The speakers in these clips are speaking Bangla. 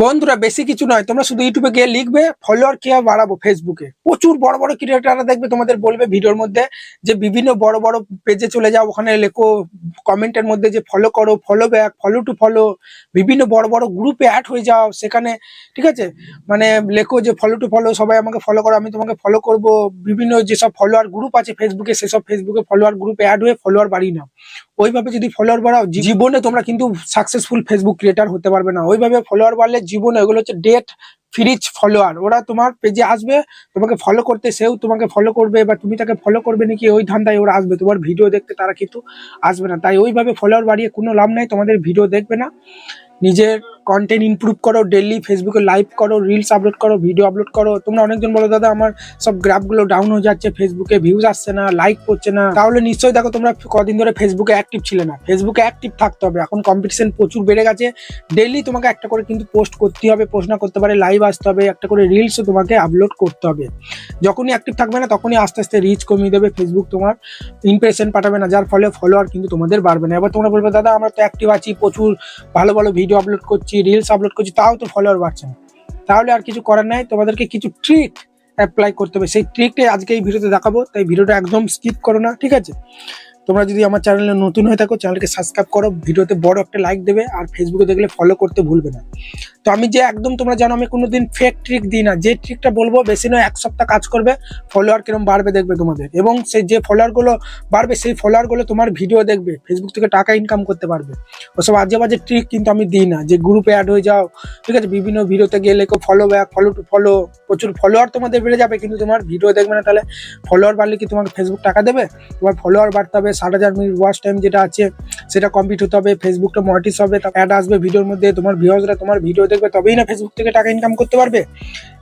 বন্ধুরা বেশি কিছু নয়, তোমরা শুধু ইউটিউবে গিয়ে লিখবে ফলোয়ার কিভাবে বাড়াবো। ফেসবুকে প্রচুর বড় বড় ক্রিয়েটাররা দেখবে তোমাদের বলবে ভিডিওর মধ্যে যে বিভিন্ন বড় বড় পেজে চলে যাও, ওখানে লেখো কমেন্টের মধ্যে যে ফলো করো, follow back, follow to follow, বিভিন্ন বড় বড় গ্রুপে অ্যাড হয়ে যাও সেখানে, ঠিক আছে। মানে লেখো যে ফলো টু ফলো, সবাই আমাকে ফলো করো, আমি তোমাকে ফলো করব। বিভিন্ন যেসব ফলোয়ার গ্রুপ আছে ফেসবুকে, সেসব ফেসবুকে ফলোয়ার গ্রুপে অ্যাড হয়ে ফলোয়ার বাড়িয়ে নাও। ওইভাবে যদি ফলোয়ার বাড়াও, জীবনে তোমরা কিন্তু সাকসেসফুল ফেসবুক ক্রিয়েটার হতে পারবে না। ওইভাবে ফলোয়ার বাড়লে জীবনে, ওগুলো হচ্ছে ডেট ফ্রিজ ফলোয়ার। ওরা তোমার পেজে আসবে তোমাকে ফলো করতে, সেও তোমাকে ফলো করবে, বা তুমি তাকে ফলো করবে নাকি ওই ধান্দায় ওরা আসবে। তোমার ভিডিও দেখতে তারা কিন্তু আসবে না। তাই ওইভাবে ফলোয়ার বাড়িয়ে কোনো লাভ নাই, তোমাদের ভিডিও দেখবে না। নিজের কন্টেন্ট ইমপ্রুভ করো, ডেইলি ফেসবুকে লাইভ করো, রিলস আপলোড করো, ভিডিও আপলোড করো। তোমরা অনেকজন বলো দাদা আমার সব গ্রাফগুলো ডাউন হয়ে যাচ্ছে, ফেসবুকে ভিউজ আসছে না, লাইক করছে না। তাহলে নিশ্চয়ই দেখো তোমরা কদিন ধরে ফেসবুকে অ্যাক্টিভ ছিলে না। ফেসবুকে অ্যাক্টিভ থাকতে হবে, এখন কম্পিটিশন প্রচুর বেড়ে গেছে। ডেইলি তোমাকে একটা করে কিন্তু পোস্ট করতে হবে, পোস্ট না করতে পারে লাইভ আসতে হবে, একটা করে রিলসও তোমাকে আপলোড করতে হবে। যখনই অ্যাক্টিভ থাকবে না তখনই আস্তে আস্তে রিচ কমিয়ে দেবে ফেসবুক, তোমার ইমপ্রেশন পাঠাবে না, যার ফলে ফলোয়ার কিন্তু তোমাদের বাড়বে না। এবার তোমরা বলবে দাদা আমরা তো অ্যাক্টিভ আছি, প্রচুর ভালো ভালো ভিডিও আপলোড করছি, রিলস আপলোড করছি, তাও তো ফলোয়ার বাড়ছে না। তাহলে আর কিছু করার নাই, তোমাদেরকে কিছু ট্রিক অ্যাপ্লাই করতে হবে। সেই ট্রিকটাই আজকে এই ভিডিওতে দেখাবো, তাই ভিডিওটা একদম স্কিপ করো না, ঠিক আছে। তোমরা যদি আমার চ্যানেলে নতুন হয়ে থাকো, চ্যানেলকে সাবস্ক্রাইব করো, ভিডিওতে বড় একটা লাইক দেবে, আর ফেসবুকে দেখলে ফলো করতে ভুলবে না। তো আমি যে একদম, তোমরা জানো আমি কোনোদিন ফেক ট্রিক দিই না। যে ট্রিকটা বলবো বেশি নয়, এক সপ্তাহ কাজ করবে, ফলোয়ার কিরকম বাড়বে দেখবে তোমাদের। এবং সেই যে ফলোয়ারগুলো বাড়বে, সেই ফলোয়ারগুলো তোমার ভিডিও দেখবে, ফেসবুক থেকে টাকা ইনকাম করতে পারবে। ওসব আজে বাজে ট্রিক কিন্তু আমি দিই না, যে গ্রুপে অ্যাড হয়ে যাও, ঠিক আছে, বিভিন্ন ভিডিওতে গেলে follow back, follow to follow, প্রচুর ফলোয়ার তোমাদের বেড়ে যাবে, কিন্তু তোমার ভিডিও দেখবে না। তাহলে ফলোয়ার বাড়লে কি তোমাকে ফেসবুক টাকা দেবে? তোমার ফলোয়ার বাড়তে হবে, 60,000 মিনিট ওয়াচ টাইম যেটা আছে সেটা কমপ্লিট হতে হবে, ফেসবুকটা মনিটাইজ হবে, অ্যাড আসবে ভিডিওর মধ্যে, তোমার ভিউয়ার্সরা তোমার ভিডিও দেখবে, তবেই না ফেসবুক থেকে টাকা ইনকাম করতে পারবে।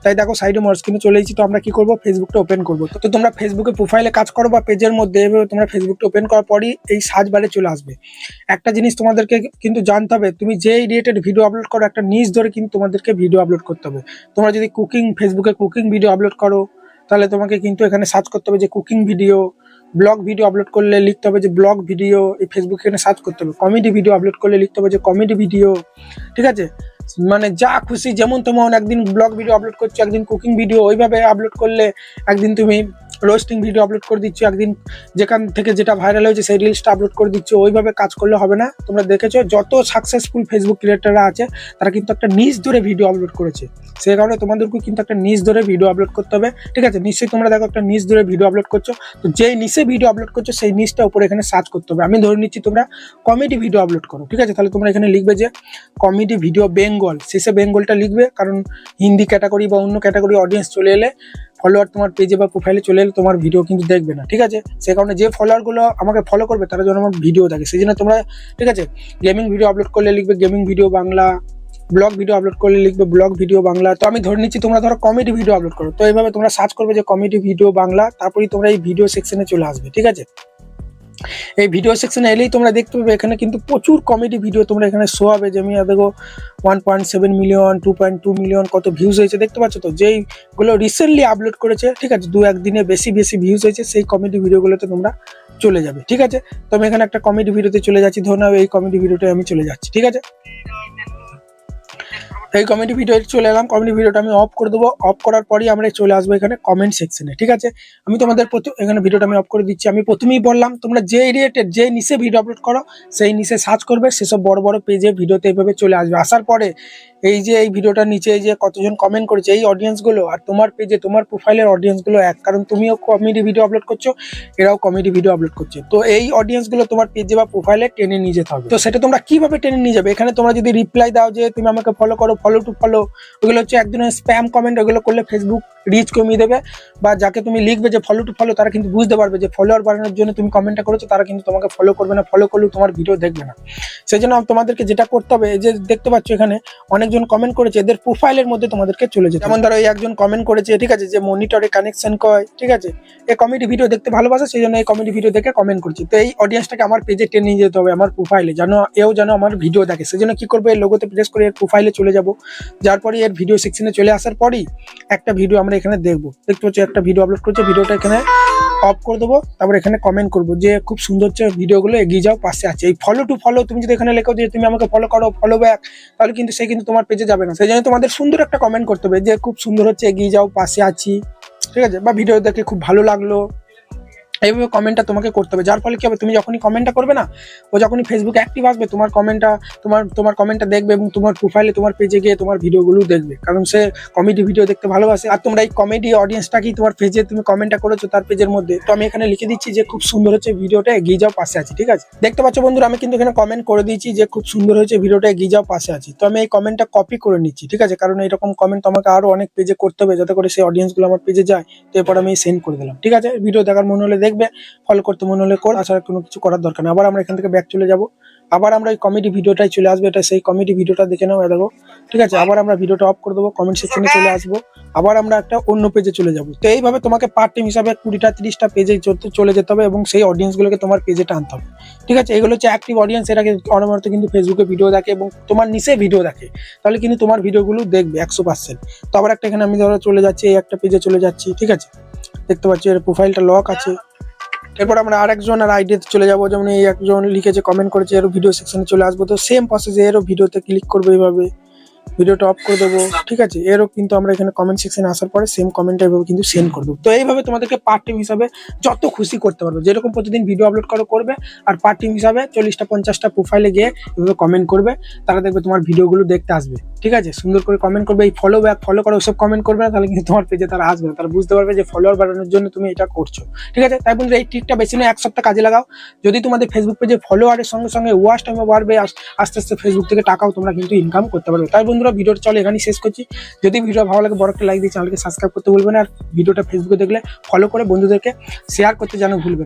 তাই দেখো সাইডে মোর স্ক্রিনে চলে এসেছি। তো আমরা কি করবো, ফেসবুকটা ওপেন করবো। তো তোমরা ফেসবুকে প্রোফাইলে কাজ করো বা পেজের মধ্যে, এভাবে তোমরা ফেসবুকটা ওপেন করার পরই এই সার্চ বারে চলে আসবে। একটা জিনিস তোমাদেরকে কিন্তু জানতে হবে, তুমি যেই রিলেটেড ভিডিও আপলোড করো, একটা নিচ ধরে কিন্তু তোমাদেরকে ভিডিও আপলোড করতে হবে। তোমরা যদি ফেসবুকে কুকিং ভিডিও আপলোড করো, তাহলে তোমাকে কিন্তু এখানে সার্চ করতে হবে যে cooking video. Blog video upload করলে লিখতে হবে যে ব্লগ ভিডিও, এই ফেসবুকে এখানে সার্চ করতে হবে। কমেডি ভিডিও আপলোড করলে লিখতে হবে যে কমেডি ভিডিও, ঠিক আছে। মানে যা খুশি যেমন তেমন, একদিন ব্লগ ভিডিও আপলোড করছো, একদিন কুকিং ভিডিও, ওইভাবে আপলোড করলে একদিন তুমি রোস্টিং ভিডিও আপলোড করে দিচ্ছ, একদিন যেখান থেকে যেটা ভাইরাল হয়েছে সেই রিলসটা আপলোড করে দিচ্ছ। ওইভাবে কাজ করলে হবে না। তোমরা দেখেছো যত সাকসেসফুল ফেসবুক ক্রিয়েটাররা আছে তারা কিন্তু একটা নিচ ধরে ভিডিও আপলোড করেছে। সেই কারণে তোমাদেরকেও কিন্তু একটা নিচ ধরে ভিডিও আপলোড করতে হবে, ঠিক আছে। নিশ্চয়ই তোমরা দেখো একটা নিচ ধরে ভিডিও আপলোড করছো, তো যেই নিচে ভিডিও আপলোড করছো সেই নিচটা উপরে এখানে সার্চ করতে হবে। আমি ধরে নিচ্ছি তোমরা কমেডি ভিডিও আপলোড করো, ঠিক আছে। তাহলে তোমরা এখানে লিখবে যে কমেডি ভিডিও বেঙ্গল, শেষে বেঙ্গলটা লিখবে, কারণ হিন্দি ক্যাটাগরি বা অন্য ক্যাটাগরি অডিয়েন্স চলে এলে, ফলোয়ার তোমার পেজে বা প্রোফাইলে চলে এলে তোমার ভিডিও কিন্তু দেখবে না, ঠিক আছে। সে কারণে যে ফলোয়ারগুলো আমাকে ফলো করবে তারা যেন আমার ভিডিও দেখে, সেই জন্য তোমরা, ঠিক আছে, গেমিং ভিডিও আপলোড করলে লিখবে gaming video Bangla, blog video upload করলে লিখবে ব্লগ ভিডিও বাংলা। তো আমি ধরে নিচ্ছি তোমরা ধরো কমেডি ভিডিও আপলোড করো, তো এইভাবে তোমরা সার্চ করবে যে কমেডি ভিডিও বাংলা, তারপরেই তোমরা এই ভিডিও সেকশনে চলে আসবে, ঠিক আছে। এই ভিডিও সেকশনে এলেই তোমরা দেখতে পাবে এখানে কিন্তু প্রচুর কমেডি ভিডিও তোমরা এখানে শো হবে। যেমন দেখো 1.7 মিলিয়ন, 2.2 মিলিয়ন কত ভিউজ হয়েছে দেখতে পাচ্ছ তো। যেইগুলো রিসেন্টলি আপলোড করেছে, ঠিক আছে, 2-1 দিনে বেশি ভিউজ হয়েছে, সেই কমেডি ভিডিওগুলোতে তোমরা চলে যাবে, ঠিক আছে। তো আমি এখানে একটা কমেডি ভিডিওতে চলে যাচ্ছি, ধরে নাও এই কমেডি ভিডিওটা আমি চলে যাচ্ছি, ঠিক আছে। এই কমেডি ভিডিও চলে এলাম, কমেডি ভিডিওটা আমি অফ করে দেবো। অফ করার পরই আমরা চলে আসবো এখানে কমেন্ট সেকশনে, ঠিক আছে। আমি তোমাদের এখানে ভিডিওটা আমি অফ করে দিচ্ছি। আমি প্রথমেই বললাম তোমরা যে রিলেটেড যে নিচে ভিডিও আপলোড করো সেই নিচে সার্চ করবে, সেসব বড় বড় পেজে ভিডিওতে এইভাবে চলে আসবে। আসার পরে এই যে এই ভিডিওটার নিচে এই যে কতজন কমেন্ট করেছে, এই অডিয়েন্সগুলো আর তোমার পেজে তোমার প্রোফাইলের অডিয়েন্সগুলো এক, কারণ তুমিও কমেডি ভিডিও আপলোড করছো, এরাও কমেডি ভিডিও আপলোড করছে। তো এই অডিয়েন্সগুলো তোমার পেজে বা প্রোফাইলে টেনে নিয়ে যেতে হবে। তো সেটা তোমরা কিভাবে টেনে নিয়ে যাবে, এখানে তোমরা যদি রিপ্লাই দাও যে তুমি আমাকে ফলো করো, ফলো টু ফলো, ওগুলো হচ্ছে এক ধরনের স্প্যাম কমেন্ট। ওগুলো করলে ফেসবুক রিচ কমিয়ে দেবে, বা যাকে তুমি লিখবে যে ফলো টু ফলো, তারা কিন্তু বুঝতে পারবে যে ফলোয়ার বাড়ানোর জন্য তুমি কমেন্টটা করেছো, তারা কিন্তু তোমাকে ফলো করবে না, ফলো করলেও তোমার ভিডিও দেখবে না। সেই জন্য তোমাদেরকে যেটা করতে হবে, এই যে দেখতে পাচ্ছ এখানে অনেকজন কমেন্ট করেছে, এদের প্রোফাইলের মধ্যে তোমাদেরকে চলে যেতে। যেমন ধরো এই একজন কমেন্ট করেছে, ঠিক আছে, যে মনিটরে কানেকশন কয়, ঠিক আছে, এই কমেডি ভিডিও দেখতে ভালোবাসে, সেই জন্য এই কমেডি ভিডিও দেখে কমেন্ট করছে। তো এই অডিয়েন্সটাকে আমার পেজে টেনে নিয়ে যেতে হবে, আমার প্রোফাইলে, যেন আমার ভিডিও দেখে। সেই জন্য কি করবো, এই লোগোতে প্রেস করে এর প্রোফাইলে চলে যাব। যার পরে এর ভিডিও সেকশনে চলে আসার পরই একটা ভিডিও আমরা এখানে দেখবো। দেখতে পাচ্ছি একটা ভিডিও আপলোড করছে, ভিডিওটা এখানে অফ করে দেবো, তারপর এখানে কমেন্ট করবো যে খুব সুন্দর হচ্ছে ভিডিওগুলো, এগিয়ে যাও, পাশে আছে। এই ফলো টু ফলো তুমি যদি এখানে লেখো যে তুমি আমাকে ফলো করো, ফলো ব্যাক, তাহলে কিন্তু সে কিন্তু তোমার পেজে যাবে না। সেই জন্য তোমাদের সুন্দর একটা কমেন্ট করতে হবে যে খুব সুন্দর হচ্ছে, এগিয়ে যাও, পাশে আছি, ঠিক আছে, বা ভিডিও দেখে খুব ভালো লাগলো, এইভাবে কমেন্টটা তোমাকে করতে হবে। যার ফলে কি হবে, তুমি যখনই কমেন্টটা করবে না, ও যখনই ফেসবুকে অ্যাক্টিভ আসবে, তোমার কমেন্টটা তোমার কমেন্টটা দেখবে এবং তোমার প্রোফাইলে তোমার পেজে গিয়ে তোমার ভিডিওগুলো দেখবে, কারণ সে কমেডি ভিডিও দেখতে ভালোবাসে। আর তোমরা এই কমেডি অডিয়েন্সটাকেই তোমার পেজে তুমি কমেন্টটা করেছো তার পেজের মধ্যে, তো আমি এখানে লিখে দিচ্ছি যে খুব সুন্দর হচ্ছে ভিডিওটা, এগিয়ে যাও, পাশে আছি, ঠিক আছে। দেখতে পাচ্ছ বন্ধুরা, আমি কিন্তু এখানে কমেন্ট করে দিয়েছি যে খুব সুন্দর হয়েছে ভিডিওটা, এগিয়ে যাও, পাশে আছি। তো আমি এই কমেন্টটা কপি করে নিচ্ছি, ঠিক আছে, কারণ এরকম কমেন্ট তোমাকে আরো অনেক পেজে করতে হবে যাতে করে সেই অডিয়েন্সগুলো আমার পেজে যায়। তো এরপর আমি সেন্ড করে দিলাম, ঠিক আছে। ভিডিও দেখার মনে হলে দেখবে, ফলো করতে মনে হলে কর, তাছাড়া কোনো কিছু করার দরকার নেই। আবার আমরা এখান থেকে ব্যাক চলে যাব, আবার আমরা এই কমেডি ভিডিওটাই চলে আসবে, এটা সেই কমেডি ভিডিওটা দেখে নাও, দেখো, ঠিক আছে। আবার আমরা ভিডিওটা অফ করে দেবো, কমেন্ট সেকশনে চলে আসবো, আবার আমরা একটা অন্য পেজে চলে যাব। তো এইভাবে তোমাকে পার্ট টাইম হিসাবে 20টা 30টা পেজে চলে যেতে হবে এবং সেই অডিয়েন্সগুলোকে তোমার পেজে টানতে হবে, ঠিক আছে। এগুলো হচ্ছে অ্যাক্টিভ অডিয়েন্স, এটাকে অনবরত কিন্তু ফেসবুকে ভিডিও দেখে এবং তোমার নিচে ভিডিও দেখে, তাহলে কিন্তু তোমার ভিডিওগুলো দেখবে 100%। তো আবার একটা এখানে আমি ধরো চলে যাচ্ছি, এই একটা পেজে চলে যাচ্ছি, ঠিক আছে। দেখতে পাচ্ছি এর প্রোফাইলটা লক আছে। এরপর আমরা আরেকজনের আইডিতে চলে যাবো, যেমন এই একজন লিখেছে, কমেন্ট করেছে, এরও ভিডিও সেকশনে চলে আসবো। তো সেম প্রসেসে এরও ভিডিওতে ক্লিক করবো, এইভাবে ভিডিওটা অফ করে দেবো, ঠিক আছে। এরও কিন্তু আমরা এখানে কমেন্ট সেকশনে আসার পরে সেম কমেন্টটা এইভাবে কিন্তু সেন্ড করে দেবো। তো এইভাবে তোমাদেরকে পার্ট টাইম হিসাবে যত খুশি করতে পারবে, যেরকম প্রতিদিন ভিডিও আপলোড করবে, আর পার্ট টাইম হিসাবে 40টা 50টা প্রোফাইলে গিয়ে এভাবে কমেন্ট করবে, তারা দেখবে তোমার ভিডিওগুলো দেখতে আসবে, ঠিক আছে। সুন্দর করে কমেন্ট করবে, এই ফলো ব্যাক, ফলো করো, ওসব কমেন্ট করবে না, তাহলে কিন্তু তোমার পেজে তারা আসবে না, তারা বুঝতে পারবে যে ফলোয়ার বাড়ানোর জন্য তুমি এটা করছো, ঠিক আছে। তাই বন্ধুরা, এই ট্রিকটা বেশি নয়, 1 সপ্তাহ কাজে লাগাও। যদি তোমাদের ফেসবুক পেজে ফলোয়ারের সঙ্গে সঙ্গে ওয়াচ টাইমও বাড়বে, আস্তে আস্তে ফেসবুক থেকে টাকাও তোমরা কিন্তু ইনকাম করতে পারবে। তাই বন্ধুরা, ভিডিওটা চলে এখানেই শেষ করছি। যদি ভিডিও ভালো লাগে, বড় একটা লাইক দিয়ে চ্যানেলকে সাবস্ক্রাইব করতে ভুলবেন না, আর ভিডিওটা ফেসবুকে দেখলে ফলো করে বন্ধুদেরকে শেয়ার করতে যেন ভুলবেন।